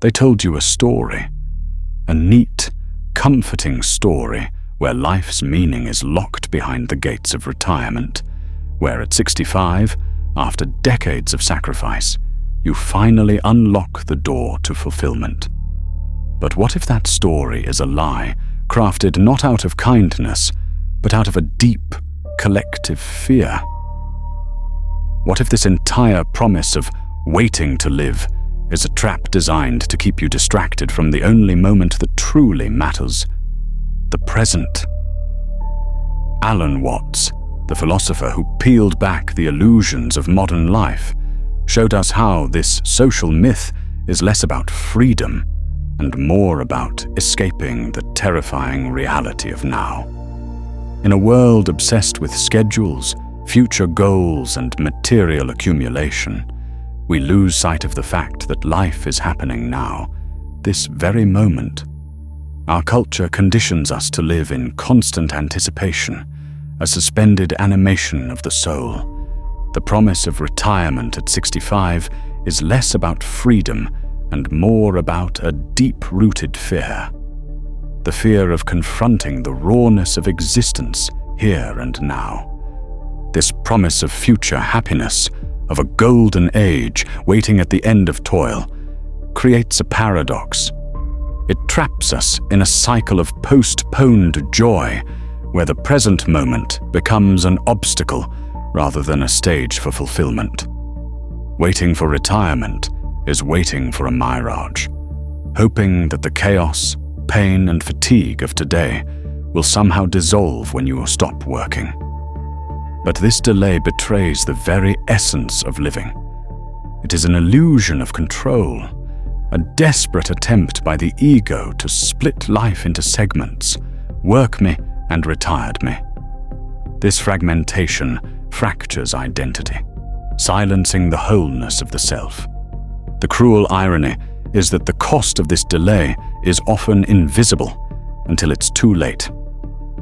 They told you a story, a neat, comforting story where life's meaning is locked behind the gates of retirement, where at 65, after decades of sacrifice, you finally unlock the door to fulfillment. But what if that story is a lie, crafted not out of kindness, but out of a deep, collective fear? What if this entire promise of waiting to live is a trap designed to keep you distracted from the only moment that truly matters, the present? Alan Watts, the philosopher who peeled back the illusions of modern life, showed us how this social myth is less about freedom and more about escaping the terrifying reality of now. In a world obsessed with schedules, future goals, and material accumulation, we lose sight of the fact that life is happening now, this very moment. Our culture conditions us to live in constant anticipation, a suspended animation of the soul. The promise of retirement at 65 is less about freedom and more about a deep-rooted fear. The fear of confronting the rawness of existence here and now. This promise of future happiness, of a golden age waiting at the end of toil, creates a paradox. It traps us in a cycle of postponed joy, where the present moment becomes an obstacle rather than a stage for fulfillment. Waiting for retirement is waiting for a mirage, hoping that the chaos, pain, and fatigue of today will somehow dissolve when you stop working. But this delay betrays the very essence of living. It is an illusion of control, a desperate attempt by the ego to split life into segments, work me and retired me. This fragmentation fractures identity, silencing the wholeness of the self. The cruel irony is that the cost of this delay is often invisible until it's too late.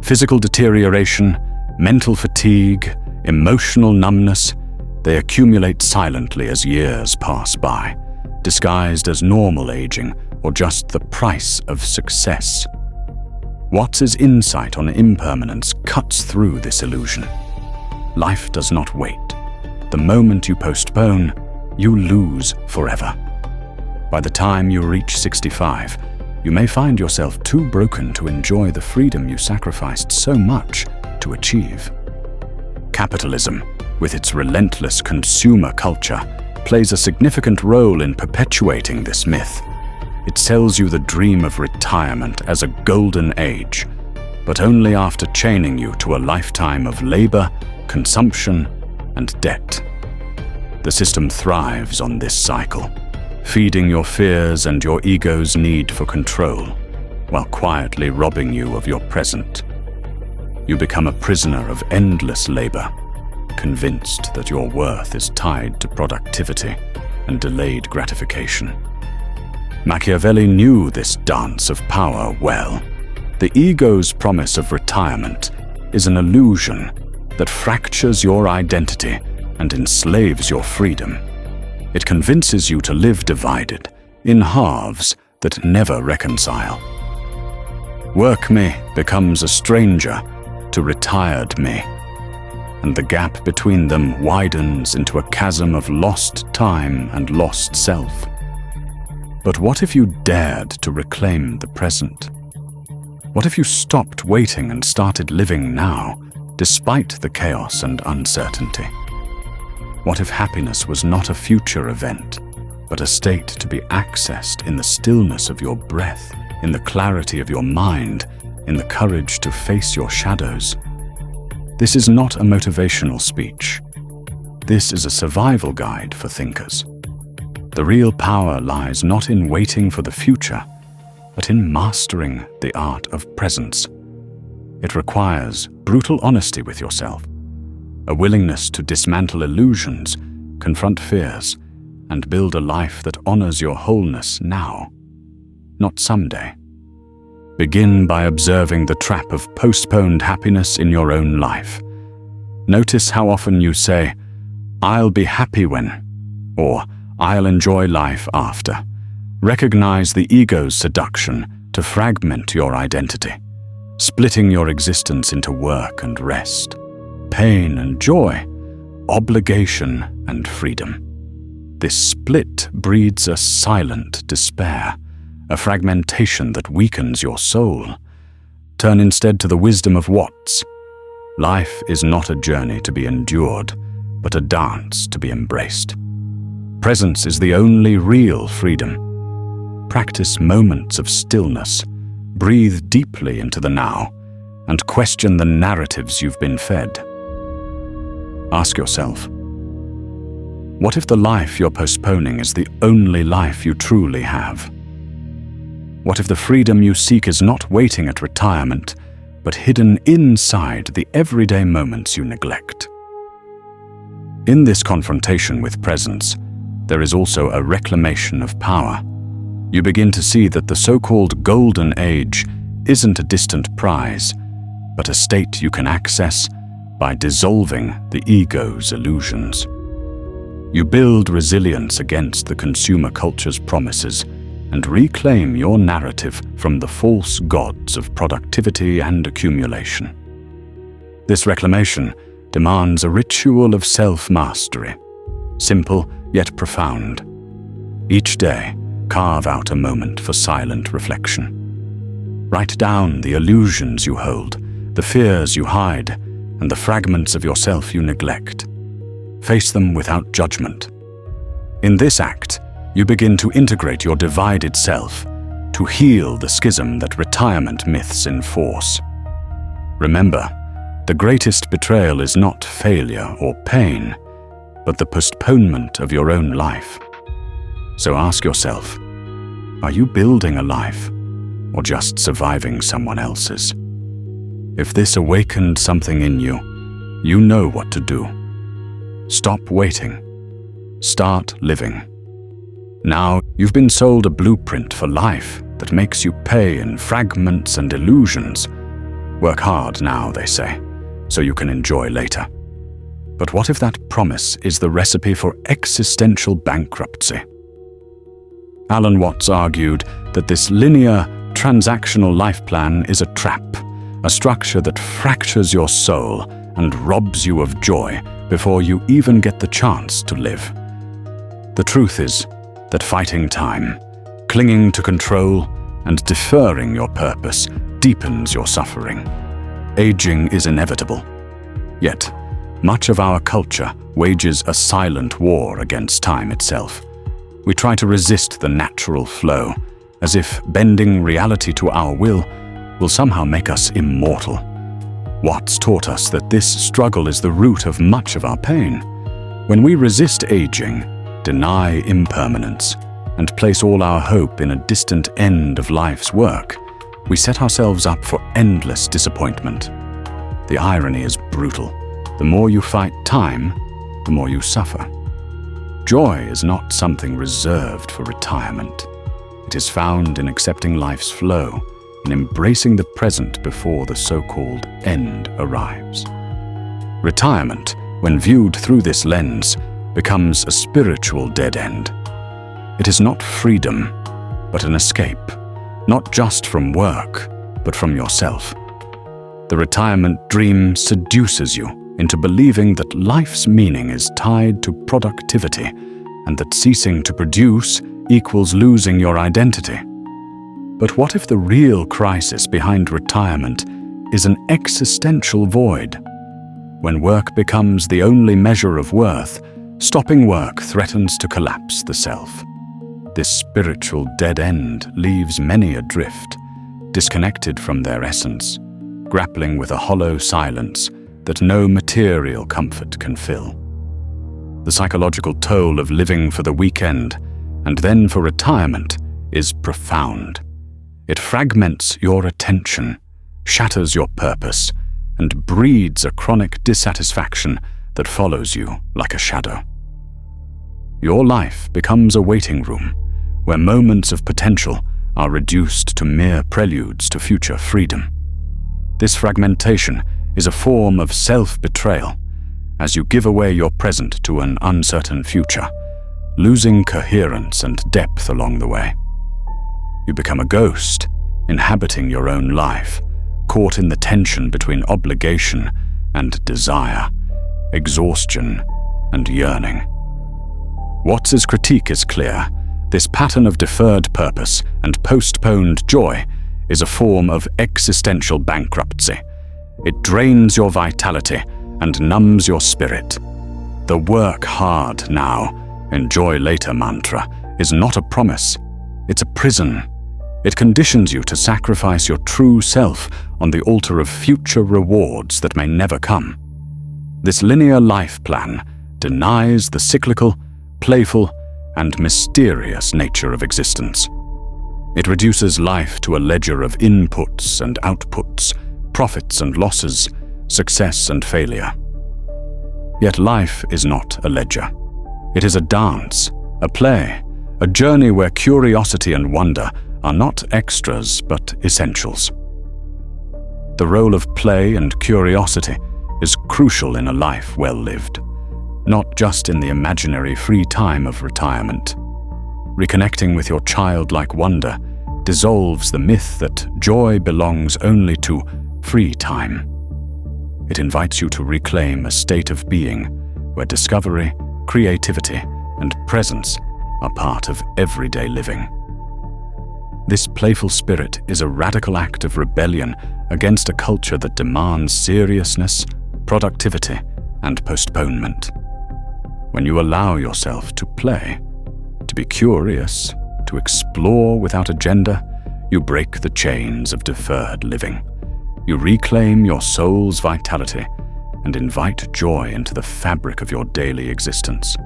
Physical deterioration, mental fatigue, emotional numbness, they accumulate silently as years pass by, disguised as normal aging or just the price of success. Watts's insight on impermanence cuts through this illusion. Life does not wait. The moment you postpone, you lose forever. By the time you reach 65, you may find yourself too broken to enjoy the freedom you sacrificed so much to achieve. Capitalism, with its relentless consumer culture, plays a significant role in perpetuating this myth. It sells you the dream of retirement as a golden age, but only after chaining you to a lifetime of labor, consumption, and debt. The system thrives on this cycle, feeding your fears and your ego's need for control, while quietly robbing you of your present. You become a prisoner of endless labor, convinced that your worth is tied to productivity and delayed gratification. Machiavelli knew this dance of power well. The ego's promise of retirement is an illusion that fractures your identity and enslaves your freedom. It convinces you to live divided, in halves that never reconcile. Work me becomes a stranger to retired me, and the gap between them widens into a chasm of lost time and lost self. But what if you dared to reclaim the present? What if you stopped waiting and started living now, despite the chaos and uncertainty? What if happiness was not a future event, but a state to be accessed in the stillness of your breath, in the clarity of your mind, in the courage to face your shadows? This is not a motivational speech. This is a survival guide for thinkers. The real power lies not in waiting for the future, but in mastering the art of presence. It requires brutal honesty with yourself, a willingness to dismantle illusions, confront fears, and build a life that honors your wholeness now, not someday. Begin by observing the trap of postponed happiness in your own life. Notice how often you say, "I'll be happy when," or "I'll enjoy life after," Recognize the ego's seduction to fragment your identity, splitting your existence into work and rest, pain and joy, obligation and freedom. This split breeds a silent despair, a fragmentation that weakens your soul. Turn instead to the wisdom of Watts. Life is not a journey to be endured, but a dance to be embraced. Presence is the only real freedom. Practice moments of stillness, breathe deeply into the now, and question the narratives you've been fed. Ask yourself, what if the life you're postponing is the only life you truly have? What if the freedom you seek is not waiting at retirement, but hidden inside the everyday moments you neglect? In this confrontation with presence, there is also a reclamation of power. You begin to see that the so-called golden age isn't a distant prize, but a state you can access by dissolving the ego's illusions. You build resilience against the consumer culture's promises and reclaim your narrative from the false gods of productivity and accumulation. This reclamation demands a ritual of self-mastery, simple yet profound. Each day, carve out a moment for silent reflection. Write down the illusions you hold, the fears you hide, and the fragments of yourself you neglect. Face them without judgment. In this act, you begin to integrate your divided self, to heal the schism that retirement myths enforce. Remember, the greatest betrayal is not failure or pain, but the postponement of your own life. So ask yourself, are you building a life or just surviving someone else's? If this awakened something in you, you know what to do. Stop waiting. Start living. Now you've been sold a blueprint for life that makes you pay in fragments and illusions. Work hard now, they say, so you can enjoy later. But what if that promise is the recipe for existential bankruptcy? Alan Watts argued that this linear, transactional life plan is a trap, a structure that fractures your soul and robs you of joy before you even get the chance to live. The truth is that fighting time, clinging to control, and deferring your purpose deepens your suffering. Aging is inevitable. Yet, much of our culture wages a silent war against time itself. We try to resist the natural flow, as if bending reality to our will somehow make us immortal. Watts taught us that this struggle is the root of much of our pain. When we resist aging, deny impermanence, and place all our hope in a distant end of life's work, we set ourselves up for endless disappointment. The irony is brutal. The more you fight time, the more you suffer. Joy is not something reserved for retirement. It is found in accepting life's flow, in embracing the present before the so-called end arrives. Retirement, when viewed through this lens, becomes a spiritual dead end. It is not freedom, but an escape, not just from work, but from yourself. The retirement dream seduces you into believing that life's meaning is tied to productivity and that ceasing to produce equals losing your identity. But what if the real crisis behind retirement is an existential void? When work becomes the only measure of worth, stopping work threatens to collapse the self. This spiritual dead end leaves many adrift, disconnected from their essence, grappling with a hollow silence that no material comfort can fill. The psychological toll of living for the weekend and then for retirement is profound. It fragments your attention, shatters your purpose, and breeds a chronic dissatisfaction that follows you like a shadow. Your life becomes a waiting room where moments of potential are reduced to mere preludes to future freedom. This fragmentation is a form of self-betrayal as you give away your present to an uncertain future, losing coherence and depth along the way. You become a ghost, inhabiting your own life, caught in the tension between obligation and desire, exhaustion and yearning. Watts's critique is clear. This pattern of deferred purpose and postponed joy is a form of existential bankruptcy. It drains your vitality and numbs your spirit. The work hard now, enjoy later mantra is not a promise, it's a prison. It conditions you to sacrifice your true self on the altar of future rewards that may never come. This linear life plan denies the cyclical, playful, and mysterious nature of existence. It reduces life to a ledger of inputs and outputs, profits and losses, success and failure. Yet life is not a ledger. It is a dance, a play, a journey where curiosity and wonder are not extras but essentials. The role of play and curiosity is crucial in a life well lived, not just in the imaginary free time of retirement. Reconnecting with your childlike wonder dissolves the myth that joy belongs only to free time. It invites you to reclaim a state of being where discovery, creativity, and presence are part of everyday living. This playful spirit is a radical act of rebellion against a culture that demands seriousness, productivity, and postponement. When you allow yourself to play, to be curious, to explore without agenda, you break the chains of deferred living. You reclaim your soul's vitality and invite joy into the fabric of your daily existence.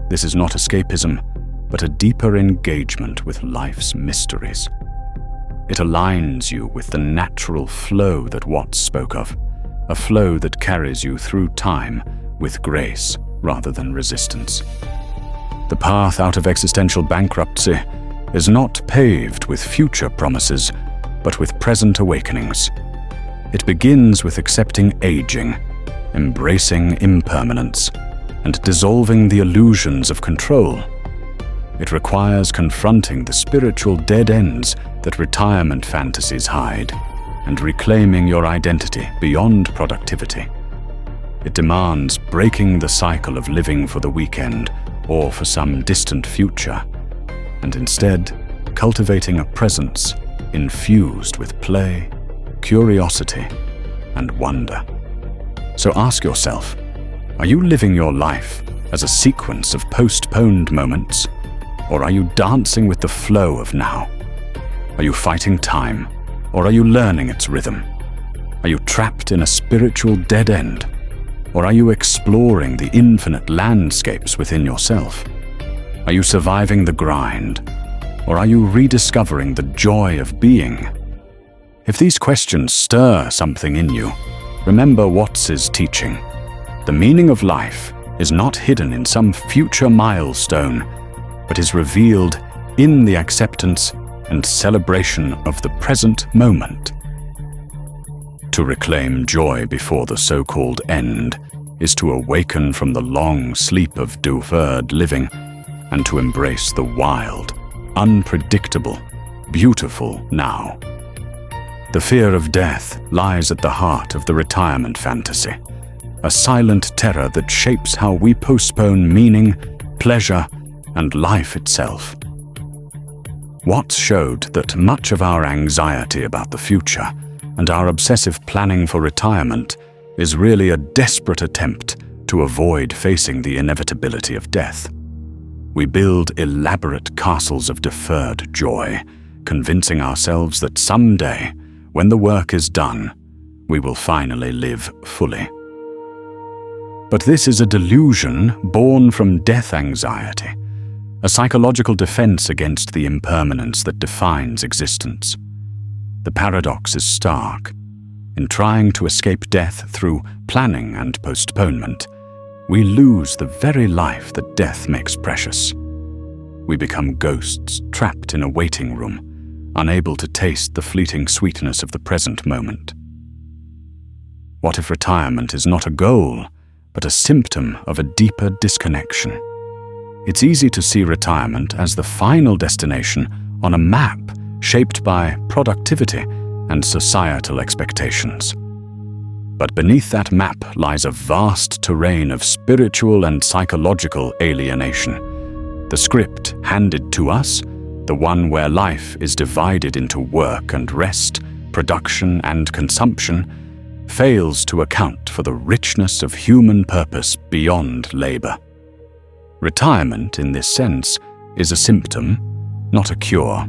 This is not escapism, but a deeper engagement with life's mysteries. It aligns you with the natural flow that Watts spoke of, a flow that carries you through time with grace rather than resistance. The path out of existential bankruptcy is not paved with future promises, but with present awakenings. It begins with accepting aging, embracing impermanence, and dissolving the illusions of control. It requires confronting the spiritual dead ends that retirement fantasies hide, and reclaiming your identity beyond productivity. It demands breaking the cycle of living for the weekend or for some distant future, and instead cultivating a presence infused with play, curiosity, and wonder. So ask yourself, are you living your life as a sequence of postponed moments, or are you dancing with the flow of now? Are you fighting time, or are you learning its rhythm? Are you trapped in a spiritual dead end, or are you exploring the infinite landscapes within yourself? Are you surviving the grind, or are you rediscovering the joy of being? If these questions stir something in you, remember Watts's teaching. The meaning of life is not hidden in some future milestone, but is revealed in the acceptance and celebration of the present moment. To reclaim joy before the so-called end is to awaken from the long sleep of deferred living and to embrace the wild, unpredictable, beautiful now. The fear of death lies at the heart of the retirement fantasy, a silent terror that shapes how we postpone meaning, pleasure, and life itself. Watts showed that much of our anxiety about the future and our obsessive planning for retirement is really a desperate attempt to avoid facing the inevitability of death. We build elaborate castles of deferred joy, convincing ourselves that someday, when the work is done, we will finally live fully. But this is a delusion born from death anxiety, a psychological defense against the impermanence that defines existence. The paradox is stark. In trying to escape death through planning and postponement, we lose the very life that death makes precious. We become ghosts trapped in a waiting room, unable to taste the fleeting sweetness of the present moment. What if retirement is not a goal, but a symptom of a deeper disconnection? It's easy to see retirement as the final destination on a map shaped by productivity and societal expectations. But beneath that map lies a vast terrain of spiritual and psychological alienation. The script handed to us, the one where life is divided into work and rest, production and consumption, fails to account for the richness of human purpose beyond labor. Retirement, in this sense, is a symptom, not a cure,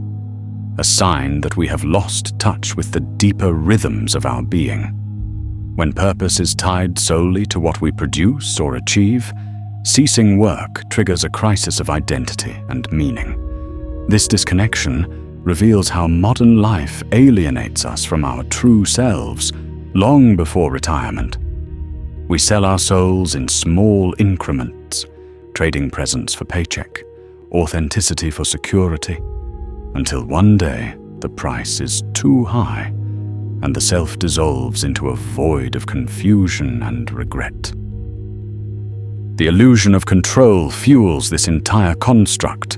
a sign that we have lost touch with the deeper rhythms of our being. When purpose is tied solely to what we produce or achieve, ceasing work triggers a crisis of identity and meaning. This disconnection reveals how modern life alienates us from our true selves long before retirement. We sell our souls in small increments, trading presence for paycheck, authenticity for security, until one day the price is too high and the self dissolves into a void of confusion and regret. The illusion of control fuels this entire construct.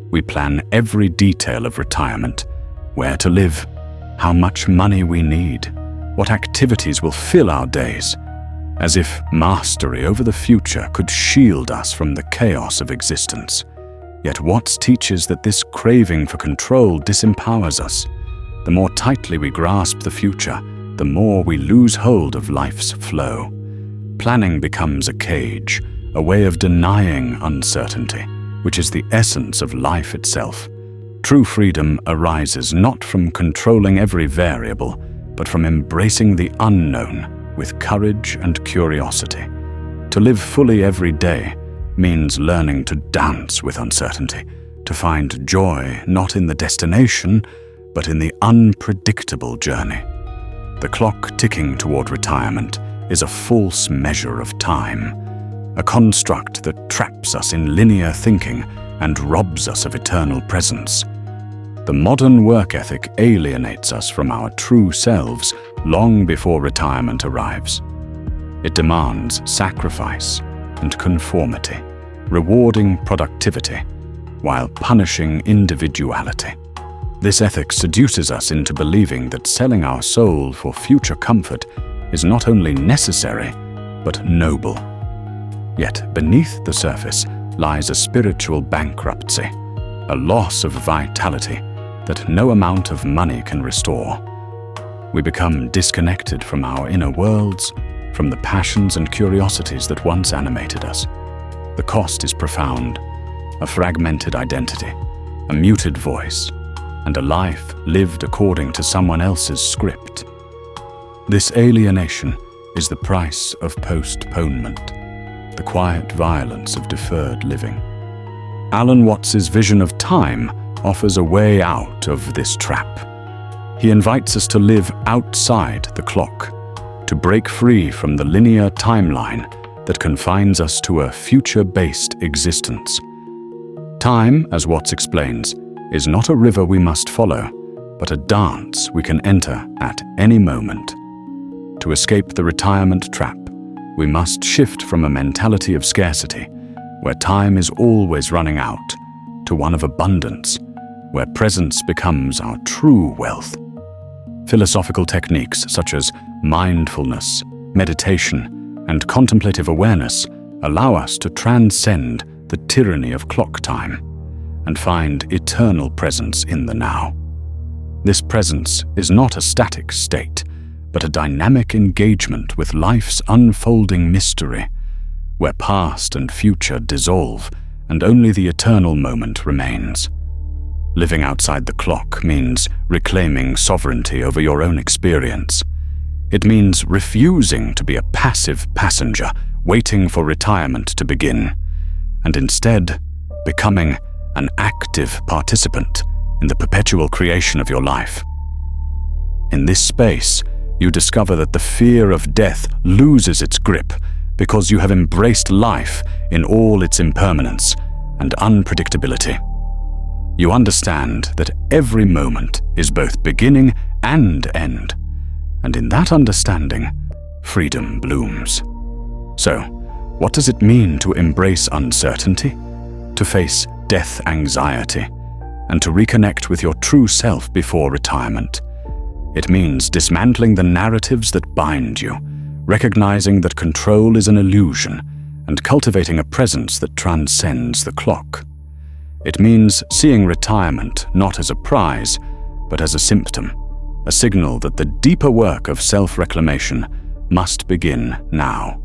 We plan every detail of retirement, where to live, how much money we need, what activities will fill our days, as if mastery over the future could shield us from the chaos of existence. Yet Watts teaches that this craving for control disempowers us. The more tightly we grasp the future, the more we lose hold of life's flow. Planning becomes a cage, a way of denying uncertainty, which is the essence of life itself. True freedom arises not from controlling every variable, but from embracing the unknown with courage and curiosity. To live fully every day means learning to dance with uncertainty, to find joy not in the destination, but in the unpredictable journey. The clock ticking toward retirement is a false measure of time, a construct that traps us in linear thinking and robs us of eternal presence. The modern work ethic alienates us from our true selves long before retirement arrives. It demands sacrifice and conformity, rewarding productivity while punishing individuality. This ethic seduces us into believing that selling our soul for future comfort is not only necessary, but noble. Yet beneath the surface lies a spiritual bankruptcy, a loss of vitality that no amount of money can restore. We become disconnected from our inner worlds, from the passions and curiosities that once animated us. The cost is profound, a fragmented identity, a muted voice, and a life lived according to someone else's script. This alienation is the price of postponement, the quiet violence of deferred living. Alan Watts's vision of time offers a way out of this trap. He invites us to live outside the clock, to break free from the linear timeline that confines us to a future-based existence. Time, as Watts explains, is not a river we must follow, but a dance we can enter at any moment. To escape the retirement trap, we must shift from a mentality of scarcity, where time is always running out, to one of abundance, where presence becomes our true wealth. Philosophical techniques such as mindfulness, meditation, and contemplative awareness allow us to transcend the tyranny of clock time and find eternal presence in the now. This presence is not a static state, but a dynamic engagement with life's unfolding mystery, where past and future dissolve and only the eternal moment remains. Living outside the clock means reclaiming sovereignty over your own experience. It means refusing to be a passive passenger waiting for retirement to begin, and instead becoming an active participant in the perpetual creation of your life. In this space, you discover that the fear of death loses its grip because you have embraced life in all its impermanence and unpredictability. You understand that every moment is both beginning and end, and in that understanding, freedom blooms. So, what does it mean to embrace uncertainty, to face death anxiety, and to reconnect with your true self before retirement. It means dismantling the narratives that bind you, recognizing that control is an illusion, and cultivating a presence that transcends the clock. It means seeing retirement not as a prize, but as a symptom, a signal that the deeper work of self-reclamation must begin now.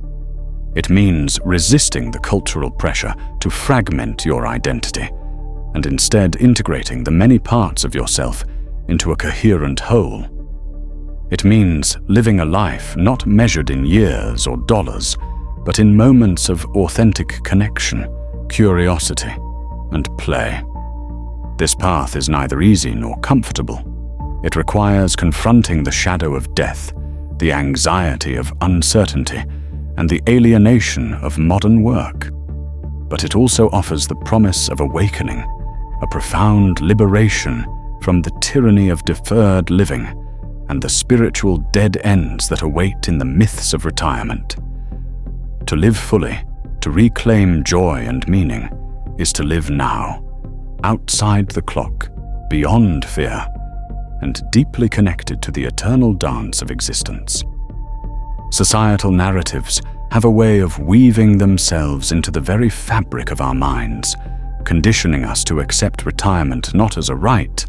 It means resisting the cultural pressure to fragment your identity, and instead integrating the many parts of yourself into a coherent whole. It means living a life not measured in years or dollars, but in moments of authentic connection, curiosity, and play. This path is neither easy nor comfortable. It requires confronting the shadow of death, the anxiety of uncertainty, and the alienation of modern work. But it also offers the promise of awakening, a profound liberation from the tyranny of deferred living and the spiritual dead ends that await in the myths of retirement. To live fully, to reclaim joy and meaning, is to live now, outside the clock, beyond fear, and deeply connected to the eternal dance of existence. Societal narratives have a way of weaving themselves into the very fabric of our minds, conditioning us to accept retirement not as a right,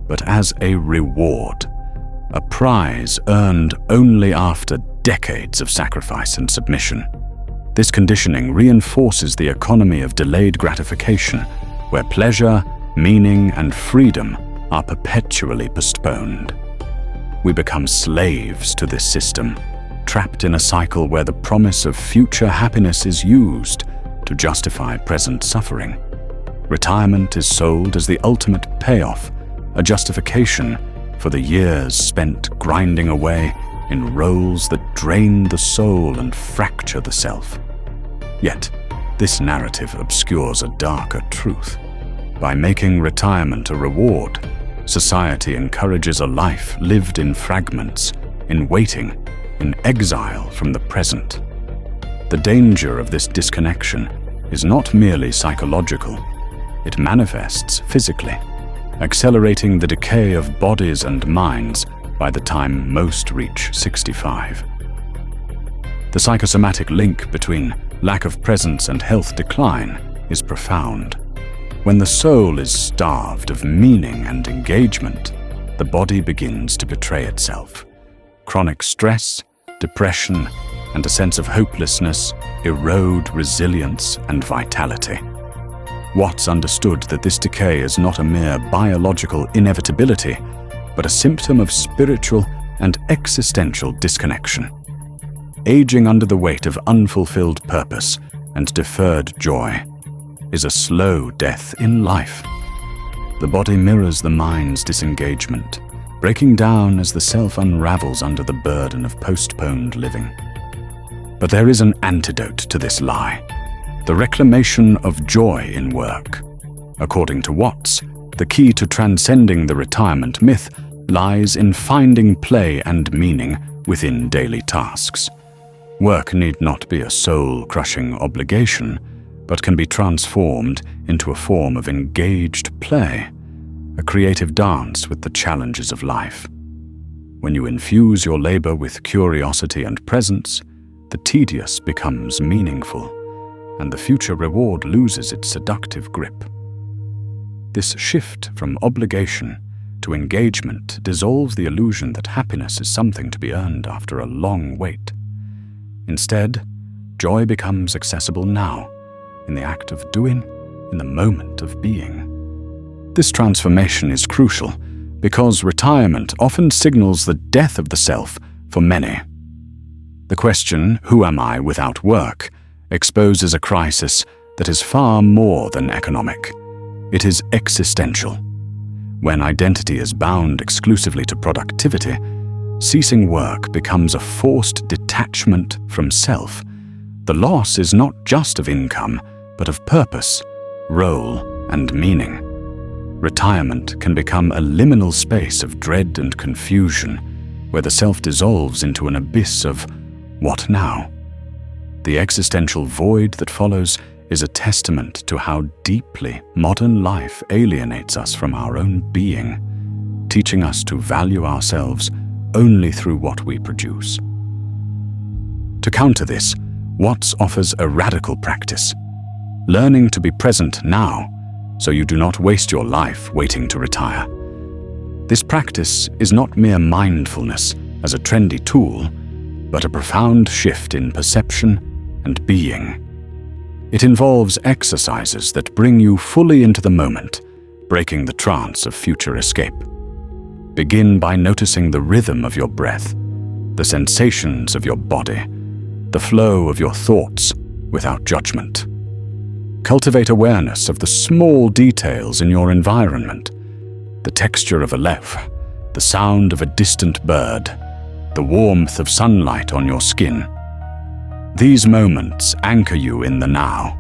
but as a reward, a prize earned only after decades of sacrifice and submission. This conditioning reinforces the economy of delayed gratification, where pleasure, meaning, and freedom are perpetually postponed. We become slaves to this system, trapped in a cycle where the promise of future happiness is used to justify present suffering. Retirement is sold as the ultimate payoff, a justification for the years spent grinding away in roles that drain the soul and fracture the self. Yet, this narrative obscures a darker truth. By making retirement a reward, society encourages a life lived in fragments, in waiting, in exile from the present. The danger of this disconnection is not merely psychological. It manifests physically, accelerating the decay of bodies and minds by the time most reach 65. The psychosomatic link between lack of presence and health decline is profound. When the soul is starved of meaning and engagement, the body begins to betray itself. Chronic stress, depression, and a sense of hopelessness erode resilience and vitality. Watts understood that this decay is not a mere biological inevitability, but a symptom of spiritual and existential disconnection. Aging under the weight of unfulfilled purpose and deferred joy is a slow death in life. The body mirrors the mind's disengagement, breaking down as the self unravels under the burden of postponed living. But there is an antidote to this lie: the reclamation of joy in work. According to Watts, the key to transcending the retirement myth lies in finding play and meaning within daily tasks. Work need not be a soul-crushing obligation, but can be transformed into a form of engaged play, a creative dance with the challenges of life. When you infuse your labor with curiosity and presence, the tedious becomes meaningful, and the future reward loses its seductive grip. This shift from obligation to engagement dissolves the illusion that happiness is something to be earned after a long wait. Instead, joy becomes accessible now, in the act of doing, in the moment of being. This transformation is crucial because retirement often signals the death of the self for many. The question, "Who am I without work?" exposes a crisis that is far more than economic. It is existential. When identity is bound exclusively to productivity, ceasing work becomes a forced detachment from self. The loss is not just of income, but of purpose, role, and meaning. Retirement can become a liminal space of dread and confusion, where the self dissolves into an abyss of what now? The existential void that follows is a testament to how deeply modern life alienates us from our own being, teaching us to value ourselves only through what we produce. To counter this, Watts offers a radical practice, learning to be present now so you do not waste your life waiting to retire. This practice is not mere mindfulness as a trendy tool, but a profound shift in perception and being. It involves exercises that bring you fully into the moment, breaking the trance of future escape. Begin by noticing the rhythm of your breath, the sensations of your body, the flow of your thoughts without judgment. Cultivate awareness of the small details in your environment, the texture of a leaf, the sound of a distant bird, the warmth of sunlight on your skin. These moments anchor you in the now,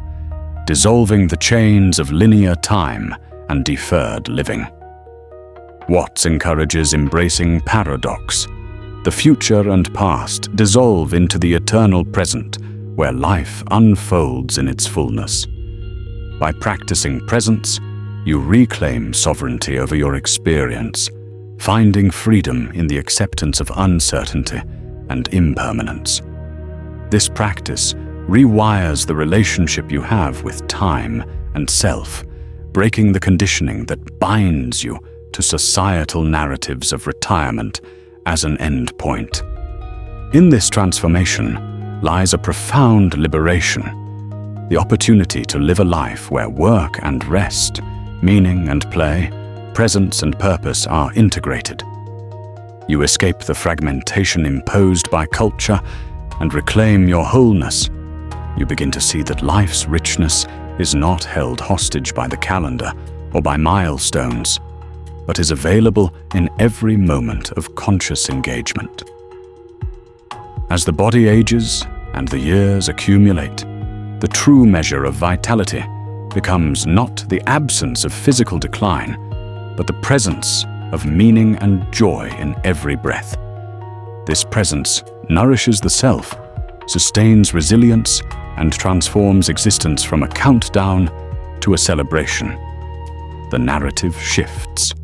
dissolving the chains of linear time and deferred living. Watts encourages embracing paradox. The future and past dissolve into the eternal present, where life unfolds in its fullness. By practicing presence, you reclaim sovereignty over your experience, finding freedom in the acceptance of uncertainty and impermanence. This practice rewires the relationship you have with time and self, breaking the conditioning that binds you to societal narratives of retirement as an end point. In this transformation lies a profound liberation, the opportunity to live a life where work and rest, meaning and play, presence and purpose are integrated. You escape the fragmentation imposed by culture and reclaim your wholeness. You begin to see that life's richness is not held hostage by the calendar or by milestones, but is available in every moment of conscious engagement. As the body ages and the years accumulate, the true measure of vitality becomes not the absence of physical decline, but the presence of meaning and joy in every breath. This presence nourishes the self, sustains resilience, and transforms existence from a countdown to a celebration. The narrative shifts.